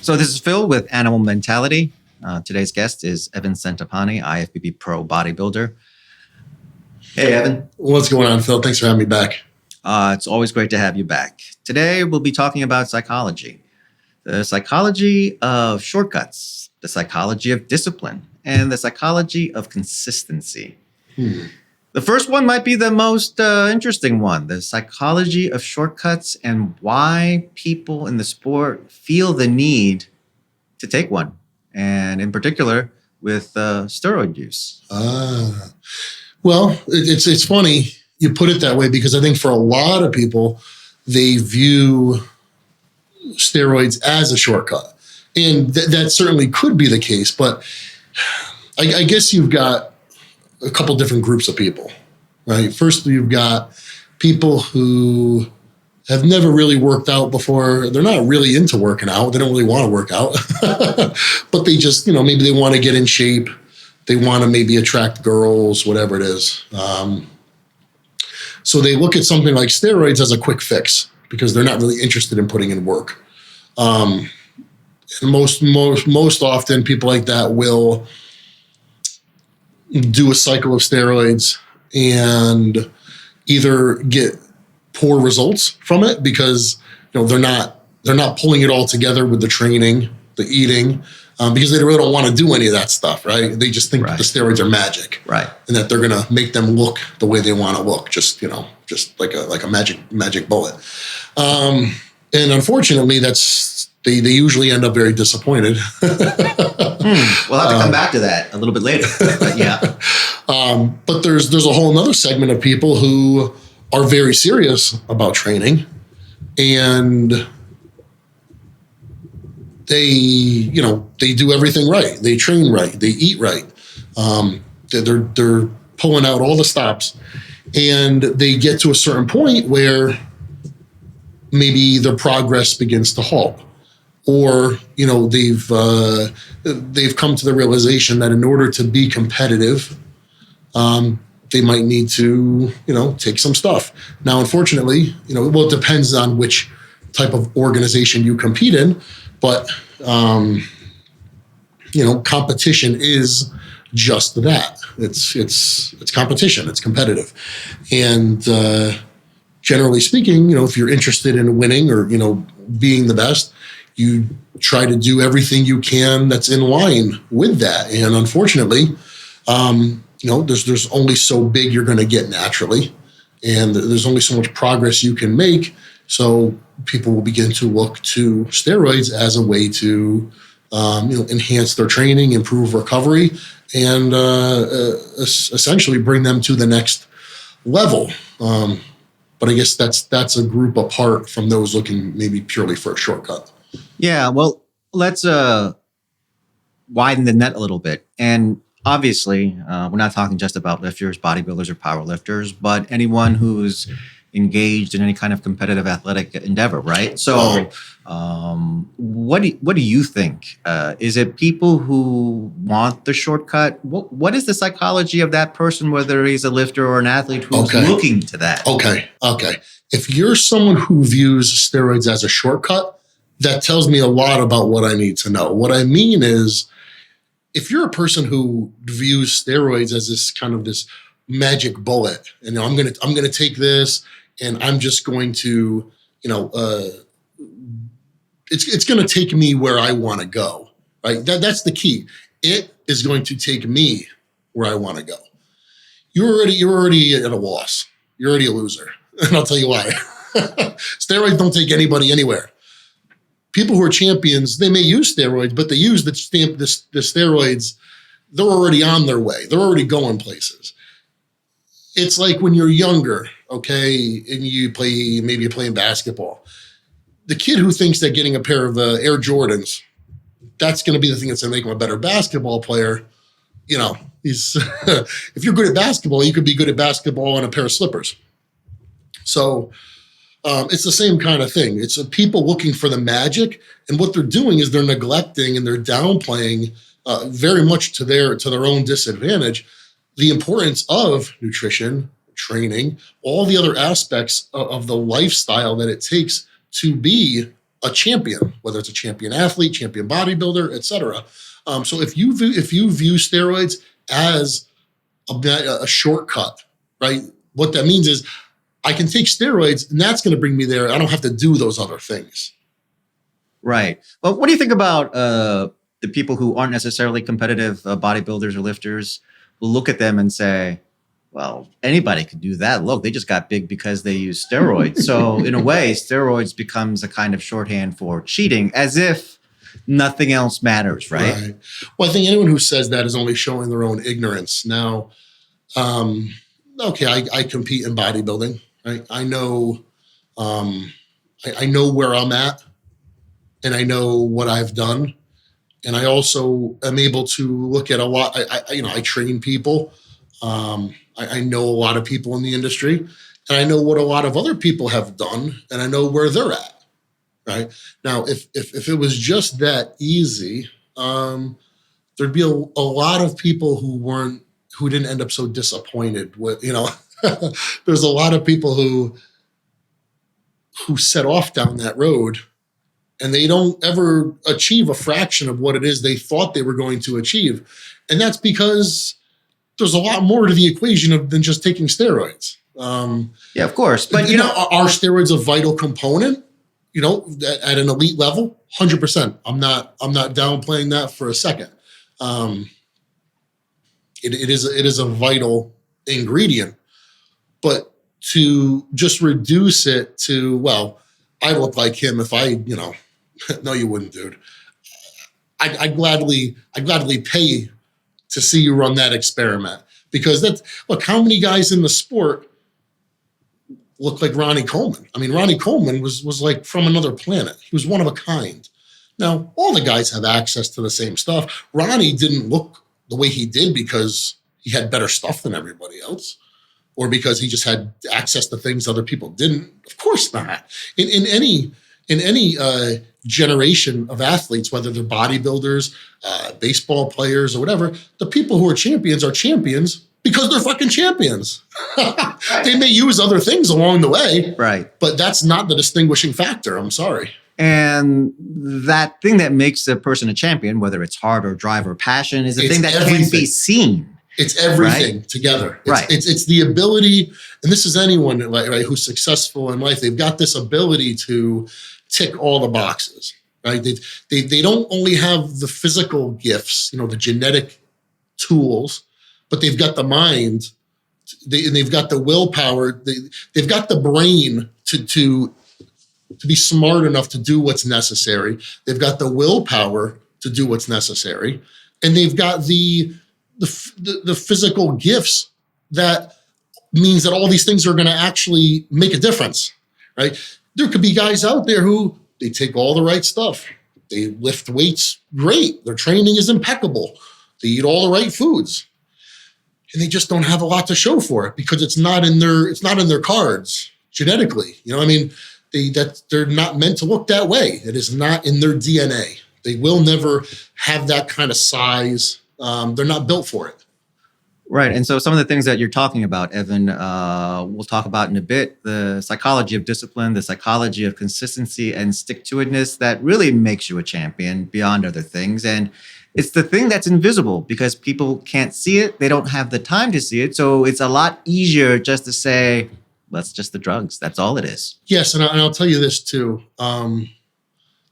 So this is Phil with Animal Mentality. Today's guest is Evan Centopani, IFBB Pro bodybuilder. Hey, Evan. What's going on, Phil? Thanks for having me back. It's always great to have you back. Today, we'll be talking about psychology. The psychology of shortcuts, the psychology of discipline, and the psychology of consistency. The first one might be the most interesting one, the psychology of shortcuts and why people in the sport feel the need to take one, and in particular with steroid use. Well, it's funny you put it that way because I think for a lot of people, they view steroids as a shortcut. And that certainly could be the case, but I guess you've got a couple different groups of people, right? First, you've got people who have never really worked out before. They're not really into working out. They don't really want to work out, but they just, maybe they want to get in shape. They want to maybe attract girls, whatever it is. So they look at something like steroids as a quick fix because they're not really interested in putting in work. And most often people like that will do a cycle of steroids and either get poor results from it because they're not pulling it all together with the training, the eating, because they really don't want to do any of that stuff, right? They just think that the steroids are magic, right? And that they're gonna make them look the way they want to look, just like a magic bullet. And unfortunately, they usually end up very disappointed. We'll have to come back to that a little bit later, but yeah. But there's a whole other segment of people who are very serious about training, and they do everything right. They train right. They eat right. They're pulling out all the stops, and they get to a certain point where maybe their progress begins to halt, or they've come to the realization that in order to be competitive, they might need to take some stuff. Now, unfortunately, it depends on which type of organization you compete in, but competition is just that. It's competition. It's competitive, and generally speaking, if you're interested in winning or being the best, you try to do everything you can that's in line with that. And unfortunately, there's only so big you're going to get naturally, and there's only so much progress you can make. So people will begin to look to steroids as a way to enhance their training, improve recovery, and essentially bring them to the next level. But I guess that's a group apart from those looking maybe purely for a shortcut. Yeah, well, let's widen the net a little bit. And obviously, we're not talking just about lifters, bodybuilders, or power lifters, but anyone who's engaged in any kind of competitive athletic endeavor, right? So what do you think? Is it people who want the shortcut? What is the psychology of that person, whether he's a lifter or an athlete who's looking to that? Okay. If you're someone who views steroids as a shortcut, that tells me a lot about what I need to know. What I mean is, if you're a person who views steroids as this magic bullet, and I'm gonna take this and I'm just going to, it's going to take me where I want to go, right? That's the key. It is going to take me where I want to go. You're already at a loss. You're already a loser, and I'll tell you why. Steroids don't take anybody anywhere. People who are champions, they may use steroids, but they use the steroids. They're already on their way. They're already going places. It's like when you're younger, okay, and you're playing basketball. The kid who thinks that getting a pair of Air Jordans, that's going to be the thing that's going to make him a better basketball player. He's if you're good at basketball, you could be good at basketball in a pair of slippers. So it's the same kind of thing. It's people looking for the magic, and what they're doing is they're neglecting and they're downplaying very much to their own disadvantage the importance of nutrition, training, all the other aspects of the lifestyle that it takes to be a champion, whether it's a champion athlete, champion bodybuilder, etc. So if you view steroids as a shortcut, right? What that means is I can take steroids and that's going to bring me there. I don't have to do those other things. Right. Well, what do you think about the people who aren't necessarily competitive bodybuilders or lifters who look at them and say, well, anybody could do that. Look, they just got big because they use steroids. So in a way, steroids becomes a kind of shorthand for cheating, as if nothing else matters, right? Well, I think anyone who says that is only showing their own ignorance. Now, okay, I compete in bodybuilding. Right? I know where I'm at, and I know what I've done, and I also am able to look at a lot. I train people. I know a lot of people in the industry, and I know what a lot of other people have done, and I know where they're at. Right now, if it was just that easy, there'd be a lot of people who didn't end up so disappointed with, there's a lot of people who set off down that road and they don't ever achieve a fraction of what it is they thought they were going to achieve. And that's because there's a lot more to the equation than just taking steroids. Yeah, of course. But are steroids a vital component, at an elite level? 100%. I'm not downplaying that for a second. It is a vital ingredient, but to just reduce it to, well, I look like him if I, no, you wouldn't, dude. I'd gladly pay to see you run that experiment, because look, how many guys in the sport look like Ronnie Coleman? I mean, Ronnie Coleman was like from another planet. He was one of a kind. Now, all the guys have access to the same stuff. Ronnie didn't look the way he did because he had better stuff than everybody else, or because he just had access to things other people didn't. Of course not. In any generation of athletes, whether they're bodybuilders, baseball players, or whatever, the people who are champions because they're fucking champions. They may use other things along the way, right? But that's not the distinguishing factor. I'm sorry. And that thing that makes a person a champion, whether it's heart or drive or passion, is a thing that can be seen. It's everything together. It's the ability, and this is anyone who's successful in life. They've got this ability to tick all the boxes, right? They don't only have the physical gifts, the genetic tools, but they've got the mind, and they've got the willpower. They've got the brain to be smart enough to do what's necessary. They've got the willpower to do what's necessary, and they've got the physical gifts that means that all these things are going to actually make a difference, right? There could be guys out there who they take all the right stuff. They lift weights great. Their training is impeccable. They eat all the right foods, and they just don't have a lot to show for it because it's not in their cards genetically. They're not meant to look that way. It is not in their DNA. They will never have that kind of size. They're not built for it. Right. And so some of the things that you're talking about, Evan, we'll talk about in a bit, the psychology of discipline, the psychology of consistency and stick-to-itness that really makes you a champion beyond other things. And it's the thing that's invisible because people can't see it. They don't have the time to see it. So it's a lot easier just to say, that's just the drugs. That's all it is. Yes. And I'll tell you this too.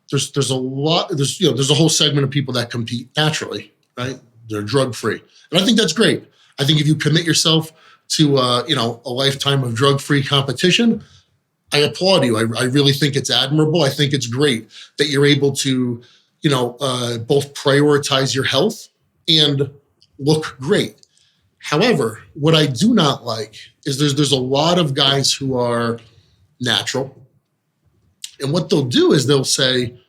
There's a whole segment of people that compete naturally, right? They're drug-free. And I think that's great. I think if you commit yourself to a lifetime of drug-free competition, I applaud you. I really think it's admirable. I think it's great that you're able to, both prioritize your health and look great. However, what I do not like is there's a lot of guys who are natural. And what they'll do is they'll say,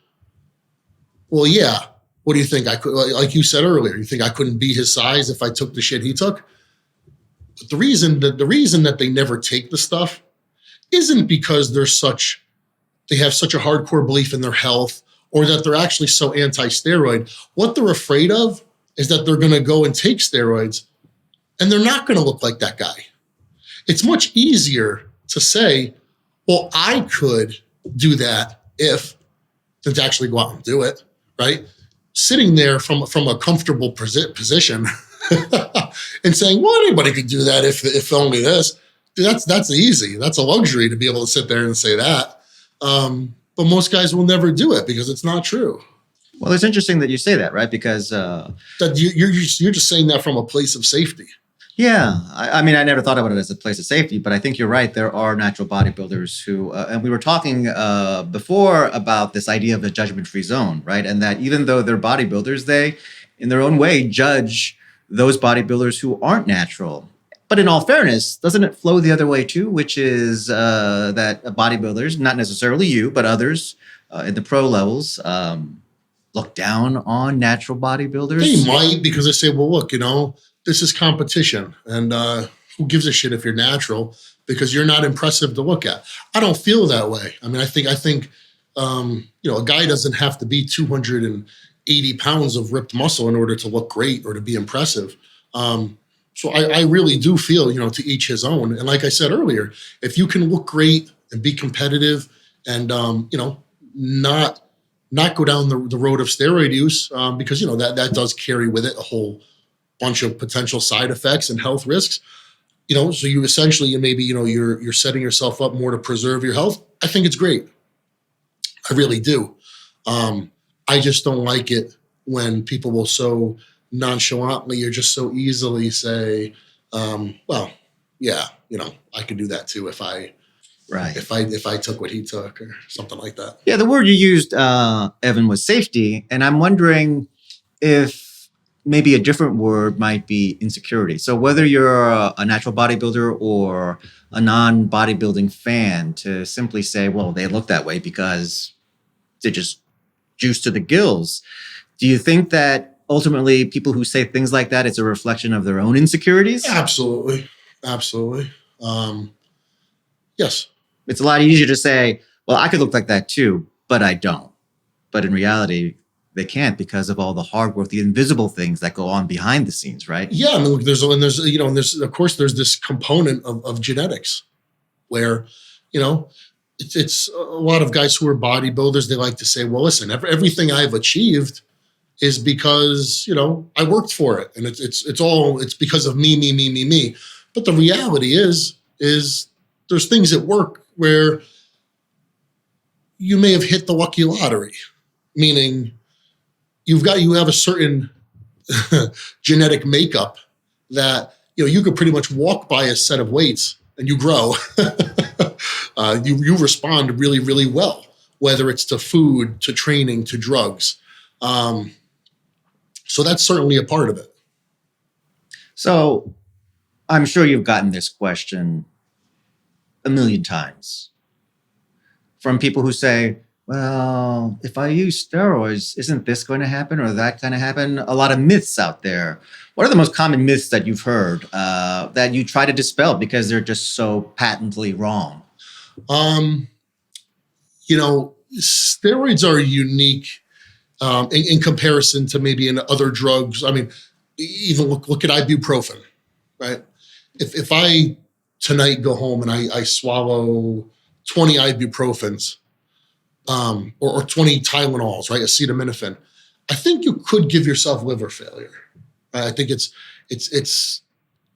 well, yeah, what do you think? I could, like you said earlier, you think I couldn't be his size if I took the shit he took? But the reason that they never take the stuff isn't because they have such a hardcore belief in their health or that they're actually so anti-steroid. What they're afraid of is that they're going to go and take steroids and they're not going to look like that guy. It's much easier to say, well, I could do that if than to actually go out and do it, right? Sitting there from a comfortable position and saying, well, anybody could do that if only this. Dude, that's easy. That's a luxury to be able to sit there and say that. But most guys will never do it because it's not true. Well, it's interesting that you say that, right? Because That you're just saying that from a place of safety. yeah, I mean, I never thought about it as a place of safety, but I think you're right. There are natural bodybuilders who, and we were talking before about this idea of a judgment-free zone, right? And that even though they're bodybuilders, they, in their own way, judge those bodybuilders who aren't natural. But in all fairness, doesn't it flow the other way too? Which is that bodybuilders, not necessarily you, but others in the pro levels, look down on natural bodybuilders? They might, because they say, well, look, this is competition, and who gives a shit if you're natural because you're not impressive to look at. I don't feel that way. I mean, I think a guy doesn't have to be 280 pounds of ripped muscle in order to look great or to be impressive. So I really do feel, to each his own. And like I said earlier, if you can look great and be competitive and, not go down the road of steroid use, because, that does carry with it a whole bunch of potential side effects and health risks, so you essentially, maybe, you're setting yourself up more to preserve your health. I think it's great. I really do. I just don't like it when people will so nonchalantly or just so easily say, well, yeah, I could do that too if I took what he took or something like that. Yeah, the word you used, Evan, was safety. And I'm wondering if maybe a different word might be insecurity. So whether you're a natural bodybuilder or a non-bodybuilding fan, to simply say, well, they look that way because they're just juiced to the gills. Do you think that ultimately people who say things like that, it's a reflection of their own insecurities? Absolutely. Yes. It's a lot easier to say, well, I could look like that too, but I don't. But in reality, they can't because of all the hard work, the invisible things that go on behind the scenes, right? Yeah, I mean, there's of course there's this component of genetics where, it's a lot of guys who are bodybuilders. They like to say, well, listen, everything I've achieved is because, I worked for it. And it's because of me. But the reality is there's things at work where you may have hit the lucky lottery, meaning you have a certain genetic makeup that, you could pretty much walk by a set of weights and you grow. You respond really, really well, whether it's to food, to training, to drugs. So that's certainly a part of it. So I'm sure you've gotten this question a million times from people who say, well, if I use steroids, isn't this going to happen or that going to happen? A lot of myths out there. What are the most common myths that you've heard that you try to dispel because they're just so patently wrong? Steroids are unique in comparison to maybe in other drugs. I mean, even look at ibuprofen, right? If I tonight go home and I swallow 20 ibuprofens, or 20 Tylenols, right? Acetaminophen, I think you could give yourself liver failure. I think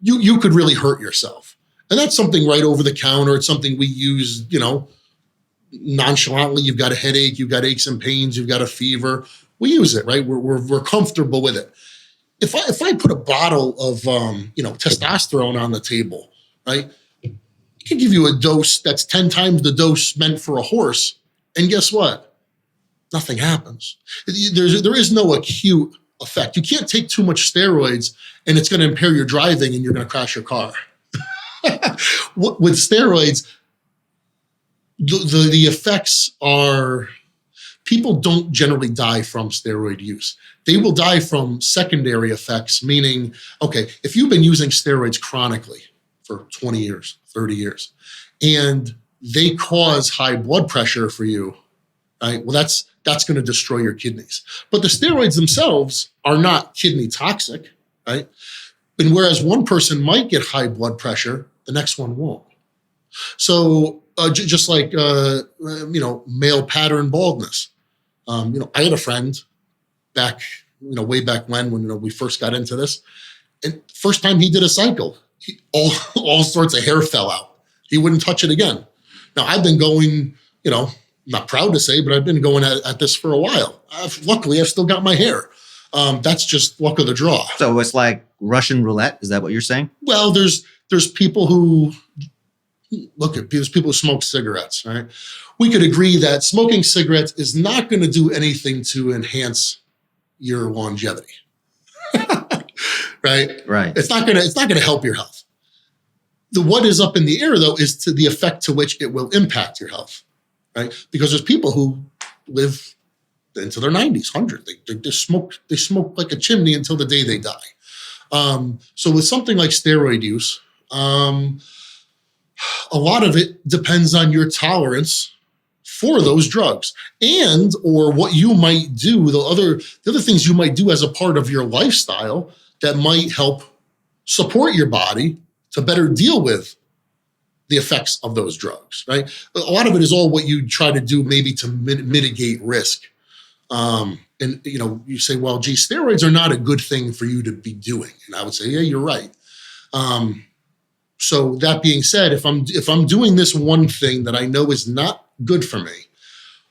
you could really hurt yourself. And that's something right over the counter. It's something we use, nonchalantly. You've got a headache, you've got aches and pains, you've got a fever. We use it, right? We're comfortable with it. If I put a bottle of, testosterone on the table, right? It can give you a dose that's 10 times the dose meant for a horse. And guess what? Nothing happens. There is no acute effect. You can't take too much steroids and it's going to impair your driving and you're going to crash your car. With steroids, the effects are, people don't generally die from steroid use. They will die from secondary effects, meaning, okay, if you've been using steroids chronically for 20 years, 30 years, and they cause high blood pressure for you, right? Well, that's going to destroy your kidneys. But the steroids themselves are not kidney toxic, right? And whereas one person might get high blood pressure, the next one won't. So just like, male pattern baldness, I had a friend back, way back when we first got into this. And first time he did a cycle, all sorts of hair fell out. He wouldn't touch it again. Now I've been going, not proud to say, but I've been going at this for a while. Luckily, I've still got my hair. That's just luck of the draw. So it's like Russian roulette. Is that what you're saying? Well, there's people who there's people who smoke cigarettes, right? We could agree that smoking cigarettes is not going to do anything to enhance your longevity. Right? Right. It's not gonna help your health. What is up in the air though is to the effect to which it will impact your health, right? Because there's people who live into their 90s, 100. They smoke like a chimney until the day they die. So with something like steroid use, a lot of it depends on your tolerance for those drugs and or what you might do, the other things you might do as a part of your lifestyle that might help support your body to better deal with the effects of those drugs, right? A lot of it is all what you try to do maybe to mitigate risk. And you say, well, gee, steroids are not a good thing for you to be doing. And I would say, yeah, you're right. So that being said, if I'm doing this one thing that I know is not good for me,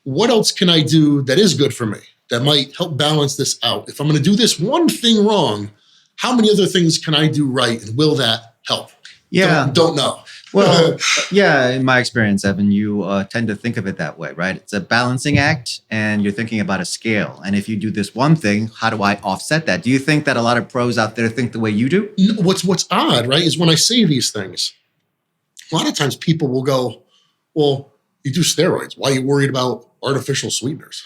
what else can I do that is good for me that might help balance this out? If I'm going to do this one thing wrong, how many other things can I do right, and will that help? Yeah. Don't know. Well, yeah, in my experience, Evan, you tend to think of it that way, right? It's a balancing act, and you're thinking about a scale. And if you do this one thing, how do I offset that? Do you think that a lot of pros out there think the way you do? What's odd, right, is when I say these things, a lot of times people will go, well, you do steroids. Why are you worried about artificial sweeteners?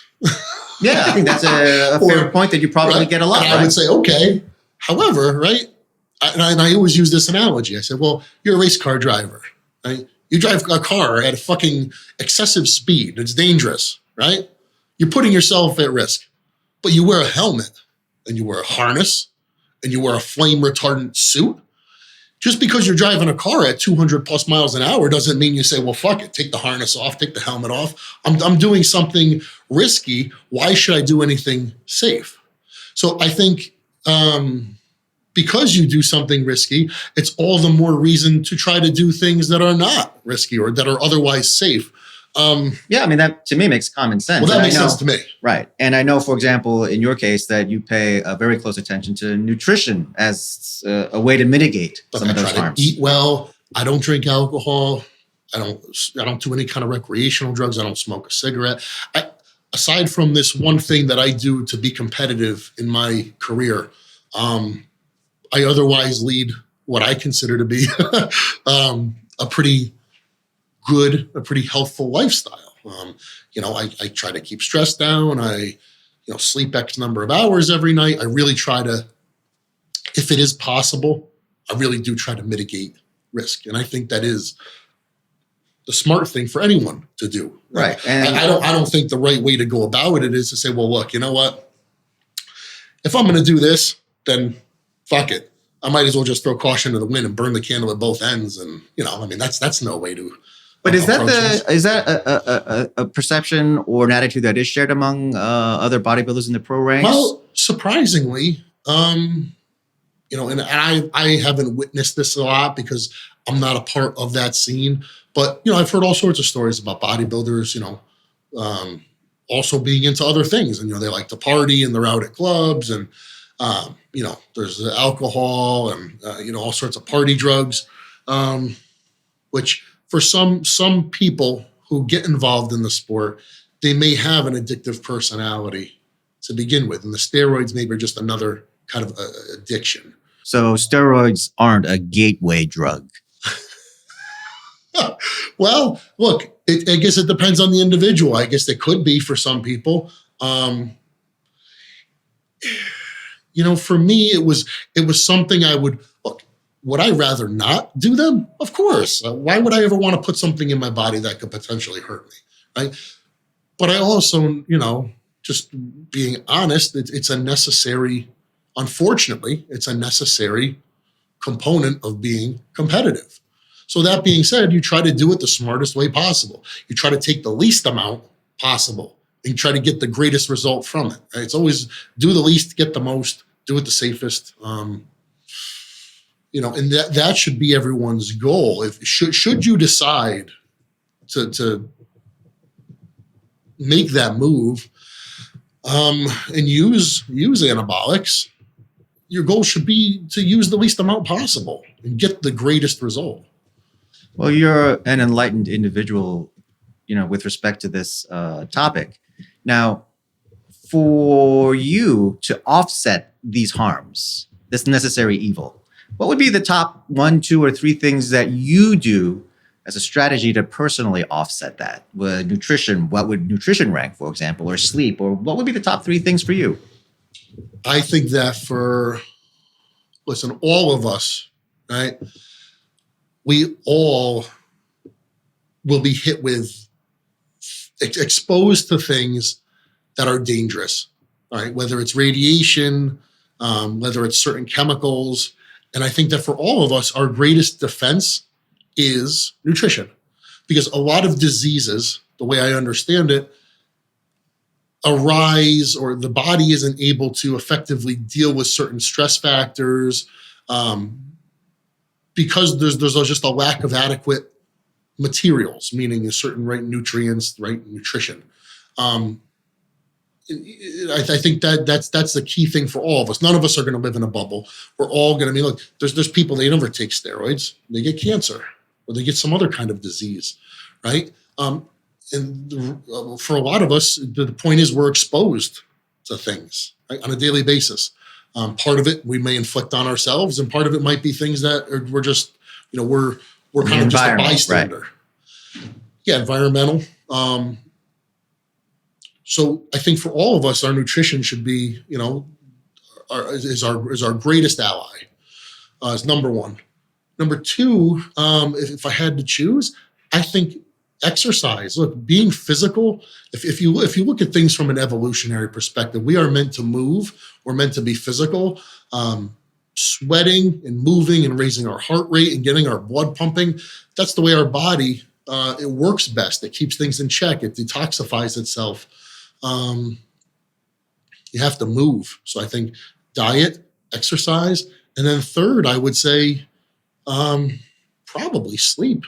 Yeah, I think that's a fair point that you probably get a lot. And I would say, okay. However, right, and I always use this analogy. I said, well, you're a race car driver, right? You drive a car at a fucking excessive speed. It's dangerous, right? You're putting yourself at risk. But you wear a helmet, and you wear a harness, and you wear a flame retardant suit. Just because you're driving a car at 200 plus miles an hour doesn't mean you say, well, fuck it, take the harness off, take the helmet off. I'm doing something risky. Why should I do anything safe? So I think because you do something risky, it's all the more reason to try to do things that are not risky or that are otherwise safe. Yeah, I mean, that to me makes common sense. Well, that makes sense to me. Right. And I know, for example, in your case, that you pay a very close attention to nutrition as a way to mitigate some of those harms. I try to eat well. I don't drink alcohol. I don't do any kind of recreational drugs. I don't smoke a cigarette. Aside from this one thing that I do to be competitive in my career, I otherwise lead what I consider to be a pretty good, a pretty healthful lifestyle. I try to keep stress down. I, sleep X number of hours every night. I really try to, if it is possible, I really do try to mitigate risk. And I think that is the smart thing for anyone to do. Right. And I don't think the right way to go about it is to say, well, look, you know what? If I'm going to do this, then fuck it. I might as well just throw caution to the wind and burn the candle at both ends. And, that's no way to. But is that a perception or an attitude that is shared among other bodybuilders in the pro ranks? Well, surprisingly, and I haven't witnessed this a lot because I'm not a part of that scene. But I've heard all sorts of stories about bodybuilders, also being into other things, and they like to party and they're out at clubs, and there's alcohol and all sorts of party drugs, which. For some people who get involved in the sport, they may have an addictive personality to begin with. And the steroids maybe are just another kind of addiction. So steroids aren't a gateway drug. Well, look, I guess it depends on the individual. I guess they could be for some people. For me, it was something I would look. Would I rather not do them? Of course. Why would I ever want to put something in my body that could potentially hurt me, right? But I also, just being honest, it's a necessary, unfortunately, it's a necessary component of being competitive. So that being said, you try to do it the smartest way possible. You try to take the least amount possible and try to get the greatest result from it. Right? It's always do the least, get the most, do it the safest. And that should be everyone's goal. Should you decide to make that move and use anabolics, your goal should be to use the least amount possible and get the greatest result. Well, you're an enlightened individual, with respect to this topic. Now, for you to offset these harms, this necessary evil, what would be the top 1, 2, or 3 things that you do as a strategy to personally offset that? Nutrition, what would nutrition rank, for example, or sleep, or what would be the top 3 things for you? I think that all of us, right? We all will be hit with, exposed to things that are dangerous, all right? Whether it's radiation, whether it's certain chemicals. And I think that for all of us, our greatest defense is nutrition. Because a lot of diseases, the way I understand it, arise or the body isn't able to effectively deal with certain stress factors because there's just a lack of adequate materials, meaning a certain right nutrients, right nutrition. I think that's the key thing for all of us. None of us are going to live in a bubble. We're all going to be, look, there's people, they never take steroids, they get cancer or they get some other kind of disease, right? For a lot of us, the point is we're exposed to things, right, on a daily basis. Part of it we may inflict on ourselves, and part of it might be things that we're just, we're kind of just a bystander. Right. Yeah, environmental. So I think for all of us, our nutrition should be, is our greatest ally. Is number one. Number two, if I had to choose, I think exercise. Look, being physical. If you look at things from an evolutionary perspective, we are meant to move. We're meant to be physical. Sweating and moving and raising our heart rate and getting our blood pumping. That's the way our body it works best. It keeps things in check. It detoxifies itself. You have to move. So I think diet, exercise, and then third, I would say probably sleep.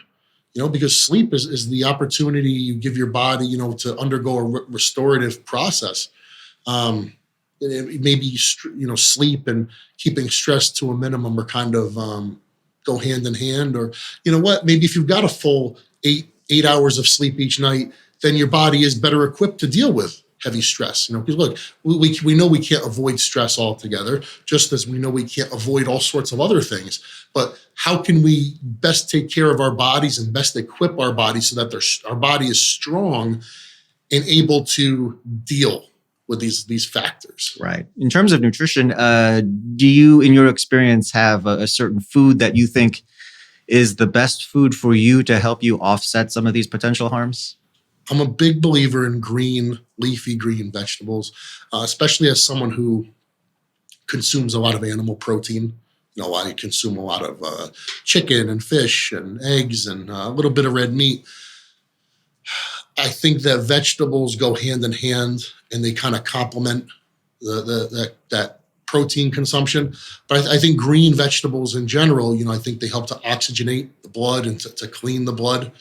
Because sleep is the opportunity you give your body, to undergo a restorative process. Maybe sleep and keeping stress to a minimum are kind of go hand in hand. Or maybe if you've got a full eight hours of sleep each night, then your body is better equipped to deal with heavy stress. Because look, we know we can't avoid stress altogether, just as we know we can't avoid all sorts of other things. But how can we best take care of our bodies and best equip our bodies so that our body is strong and able to deal with these factors? Right. In terms of nutrition, do you, in your experience, have a certain food that you think is the best food for you to help you offset some of these potential harms? I'm a big believer in leafy green vegetables, especially as someone who consumes a lot of animal protein. I consume a lot of chicken and fish and eggs and a little bit of red meat. I think that vegetables go hand in hand and they kind of complement that protein consumption. But I think green vegetables in general, I think they help to oxygenate the blood and to clean the blood.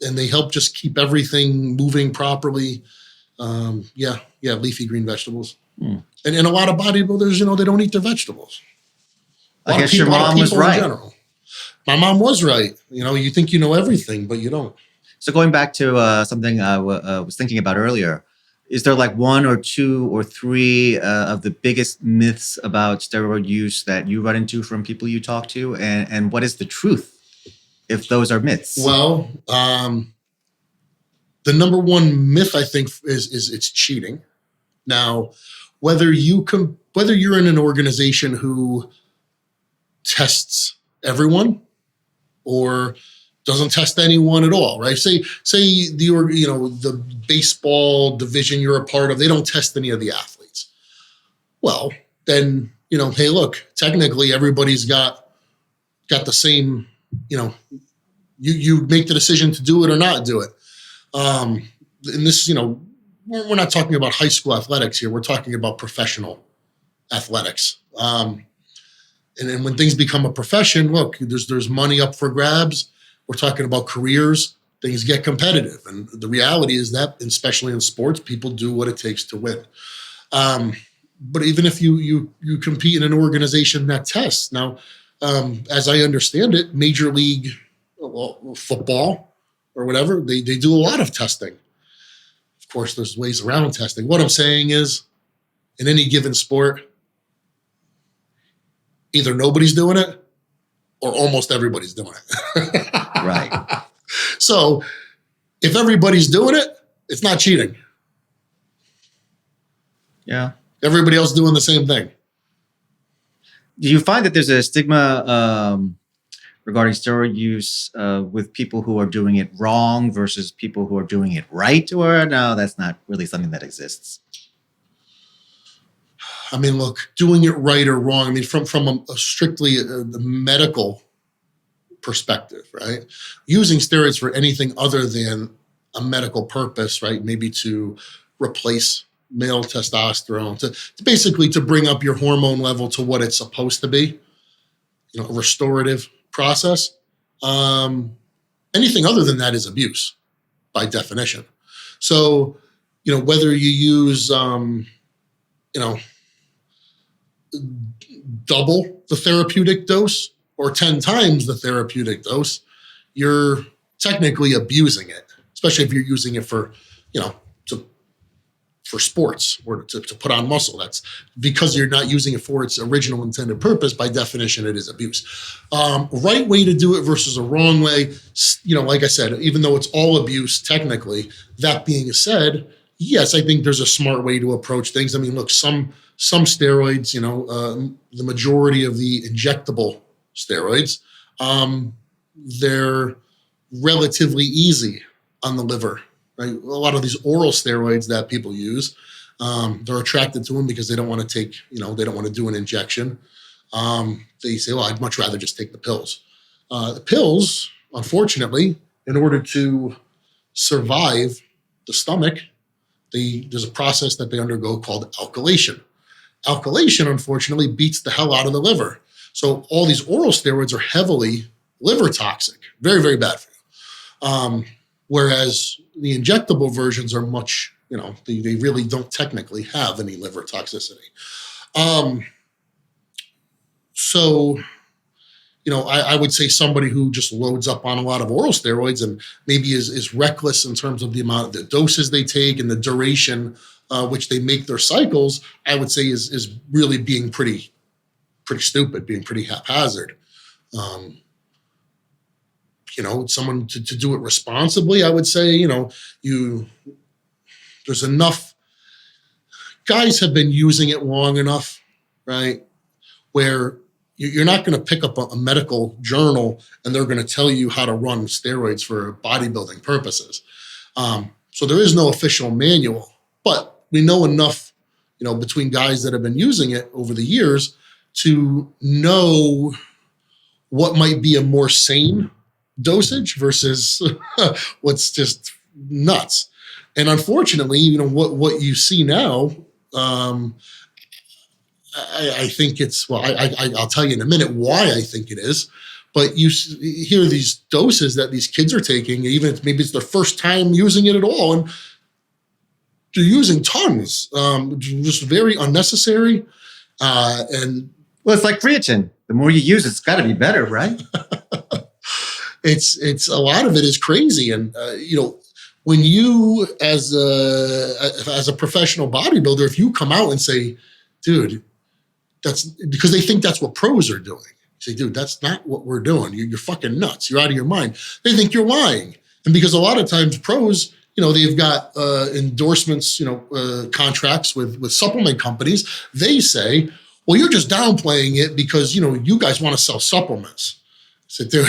And they help just keep everything moving properly. Leafy green vegetables. And a lot of bodybuilders, they don't eat their vegetables. I guess your mom was right. My mom was right. You think you know everything, but you don't. So going back to something I was thinking about earlier, is there like 1 or 2 or 3 of the biggest myths about steroid use that you run into from people you talk to? And what is the truth if those are myths? Well, the number one myth I think is it's cheating. Now, whether you're in an organization who tests everyone or doesn't test anyone at all, right? Say the baseball division you're a part of, they don't test any of the athletes. Well, then, hey, look, technically everybody's got the same, you make the decision to do it or not do it. and this, we're not talking about high school athletics here. We're talking about professional athletics. And then when things become a profession, look, there's money up for grabs. We're talking about careers. Things get competitive. And the reality is that, especially in sports, people do what it takes to win. But even if you compete in an organization that tests, now, as I understand it, Major League football or whatever, they do a lot of testing. Of course, there's ways around testing. What I'm saying is, in any given sport, either nobody's doing it or almost everybody's doing it. Right. So if everybody's doing it, it's not cheating. Yeah. Everybody else doing the same thing. Do you find that there's a stigma regarding steroid use with people who are doing it wrong versus people who are doing it right? Or no, that's not really something that exists? I mean, look, doing it right or wrong, I mean, from a strictly the medical perspective, right? Using steroids for anything other than a medical purpose, right? Maybe to replace male testosterone, to basically to bring up your hormone level to what it's supposed to be, a restorative process. Anything other than that is abuse by definition. So, whether you use, double the therapeutic dose or 10 times the therapeutic dose, you're technically abusing it, especially if you're using it for, for sports or to put on muscle. That's because you're not using it for its original intended purpose. By definition, it is abuse. Right way to do it versus a wrong way. Like I said, even though it's all abuse technically, that being said, yes, I think there's a smart way to approach things. I mean, look, some steroids, the majority of the injectable steroids, they're relatively easy on the liver, right? A lot of these oral steroids that people use, they're attracted to them because they don't want to take, they don't want to do an injection. They say, well, I'd much rather just take the pills. The pills, unfortunately, in order to survive the stomach, there's a process that they undergo called alkylation. Alkylation, unfortunately, beats the hell out of the liver. So all these oral steroids are heavily liver toxic, very, very bad for you. Whereas the injectable versions are much, they really don't technically have any liver toxicity. So, I would say somebody who just loads up on a lot of oral steroids and maybe is reckless in terms of the amount of the doses they take and the duration which they make their cycles, I would say is really being pretty stupid, being pretty haphazard. Someone to do it responsibly, I would say, there's enough guys have been using it long enough, right? Where you're not going to pick up a medical journal and they're going to tell you how to run steroids for bodybuilding purposes. So there is no official manual, but we know enough, between guys that have been using it over the years to know what might be a more sane dosage versus what's just nuts. And unfortunately, what you see now, I think it's, I'll tell you in a minute why I think it is, but you hear these doses that these kids are taking, even if maybe it's their first time using it at all, and they're using tons, just very unnecessary. And well, it's like creatine. The more you use it, it's got to be better, right? It's a lot of it is crazy. And, when you, as a professional bodybuilder, if you come out and say, dude, that's because they think that's what pros are doing. You say, dude, that's not what we're doing. You're fucking nuts. You're out of your mind. They think you're lying. And because a lot of times pros, they've got endorsements, contracts with supplement companies. They say, well, you're just downplaying it because, you guys want to sell supplements. I said, dude,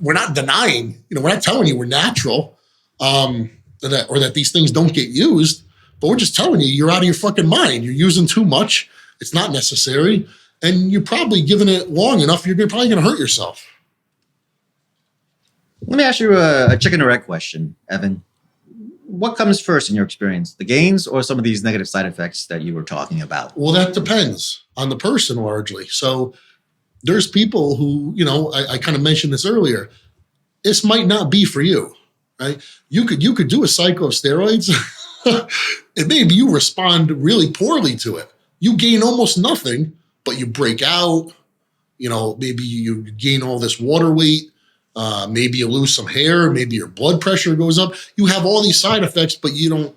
we're not denying, we're not telling you we're natural, or that these things don't get used, but we're just telling you you're out of your fucking mind. You're using too much. It's not necessary. And you're probably giving it long enough, you're probably going to hurt yourself. Let me ask you a chicken or egg question, Evan. what comes first in your experience, the gains or some of these negative side effects that you were talking about? Well, that depends on the person largely. So there's people who, I kind of mentioned this earlier. This might not be for you, right? You could do a cycle of steroids and maybe you respond really poorly to it. You gain almost nothing, but you break out, maybe you gain all this water weight. Maybe you lose some hair, maybe your blood pressure goes up. You have all these side effects, but you don't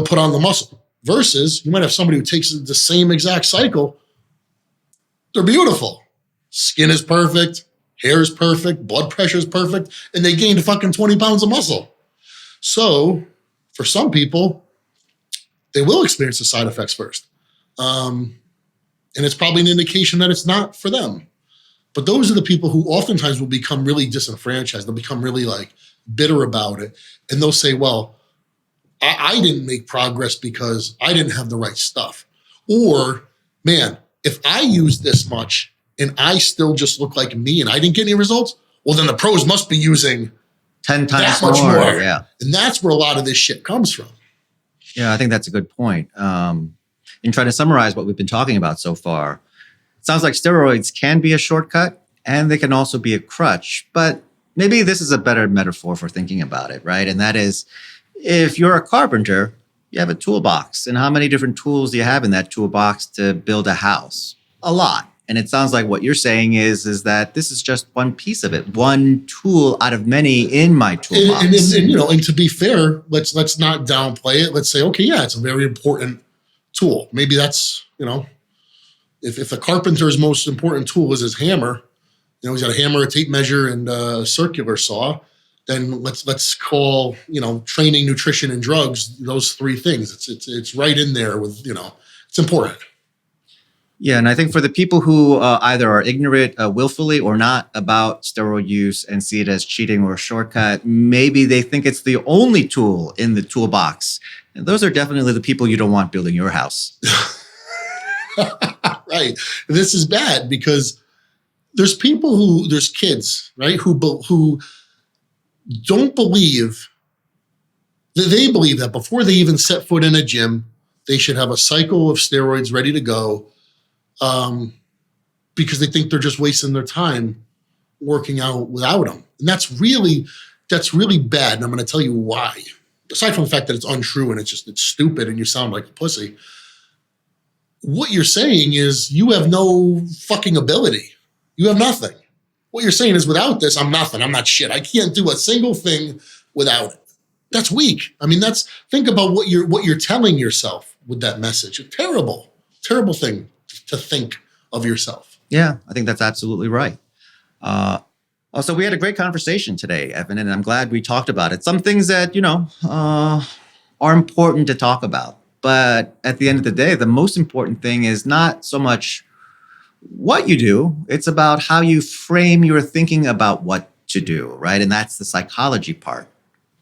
put on the muscle. Versus you might have somebody who takes the same exact cycle. They're beautiful. Skin is perfect, hair is perfect, blood pressure is perfect, and they gained fucking 20 pounds of muscle. So for some people, they will experience the side effects first. And it's probably an indication that it's not for them. But those are the people who oftentimes will become really disenfranchised. They'll become really bitter about it. And they'll say, well, I didn't make progress because I didn't have the right stuff. Or, man, if I use this much and I still just look like me and I didn't get any results, well, then the pros must be using 10 times that much more. Yeah. And that's where a lot of this shit comes from. Yeah, I think that's a good point. In trying to summarize what we've been talking about so far, it sounds like steroids can be a shortcut and they can also be a crutch, but maybe this is a better metaphor for thinking about it, right? And that is, if you're a carpenter, you have a toolbox. And how many different tools do you have in that toolbox to build a house? A lot. And it sounds like what you're saying is that this is just one piece of it, one tool out of many in my toolbox. And to be fair, let's not downplay it. Let's say, okay, yeah, it's a very important tool. Maybe that's, if a carpenter's most important tool is his hammer, he's got a hammer, a tape measure, and a circular saw, then let's call, training, nutrition, and drugs, those three things. It's right in there with, it's important. Yeah, and I think for the people who either are ignorant willfully or not about steroid use and see it as cheating or a shortcut, maybe they think it's the only tool in the toolbox. And those are definitely the people you don't want building your house. Right. This is bad because there's kids, right, who don't believe that they believe that before they even set foot in a gym, they should have a cycle of steroids ready to go. Because they think they're just wasting their time working out without them. And that's really bad. And I'm going to tell you why. Aside from the fact that it's untrue and it's stupid and you sound like a pussy. What you're saying is you have no fucking ability. You have nothing. What you're saying is without this, I'm nothing. I'm not shit. I can't do a single thing without it. That's weak. I mean, think about what you're telling yourself with that message. A terrible thing to think of yourself. Yeah, I think that's absolutely right. Also, we had a great conversation today, Evan, and I'm glad we talked about it. Some things that, are important to talk about. But at the end of the day, the most important thing is not so much what you do. It's about how you frame your thinking about what to do, right? And that's the psychology part.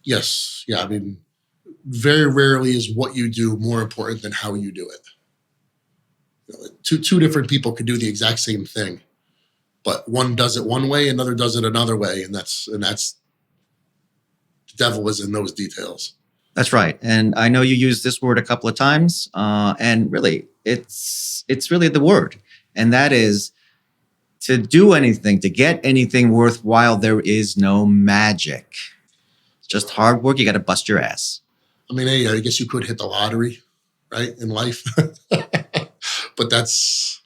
Yes. Yeah. I mean, very rarely is what you do more important than how you do it. Two different people could do the exact same thing, but one does it one way, another does it another way, and that's the devil is in those details. That's right, and I know you used this word a couple of times, and really, it's really the word, and that is to do anything, to get anything worthwhile. There is no magic. It's just hard work. You got to bust your ass. I mean, hey, I guess you could hit the lottery, right, in life. But that's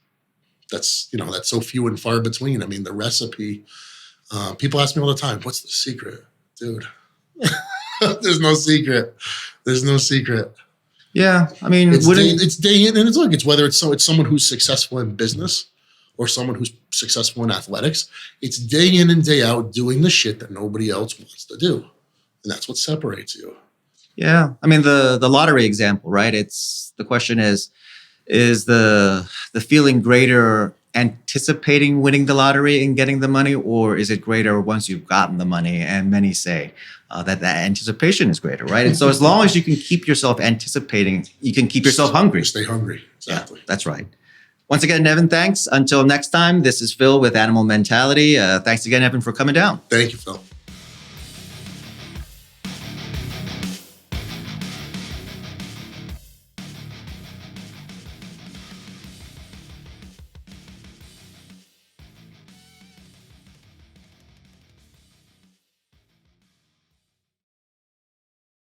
so few and far between. I mean, the recipe, people ask me all the time, what's the secret? Dude, there's no secret. There's no secret. Yeah. I mean, it's day in and it's whether it's someone who's successful in business or someone who's successful in athletics. It's day in and day out doing the shit that nobody else wants to do. And that's what separates you. Yeah. I mean, the lottery example, right? The question is the feeling greater anticipating winning the lottery and getting the money, or is it greater once you've gotten the money? And many say that anticipation is greater, right? And so as long as you can keep yourself anticipating, you can keep yourself hungry. Stay hungry. Exactly. Yeah, that's right. Once again, Evan, thanks. Until next time, this is Phil with Animal Mentality. Thanks again, Evan, for coming down. Thank you, Phil.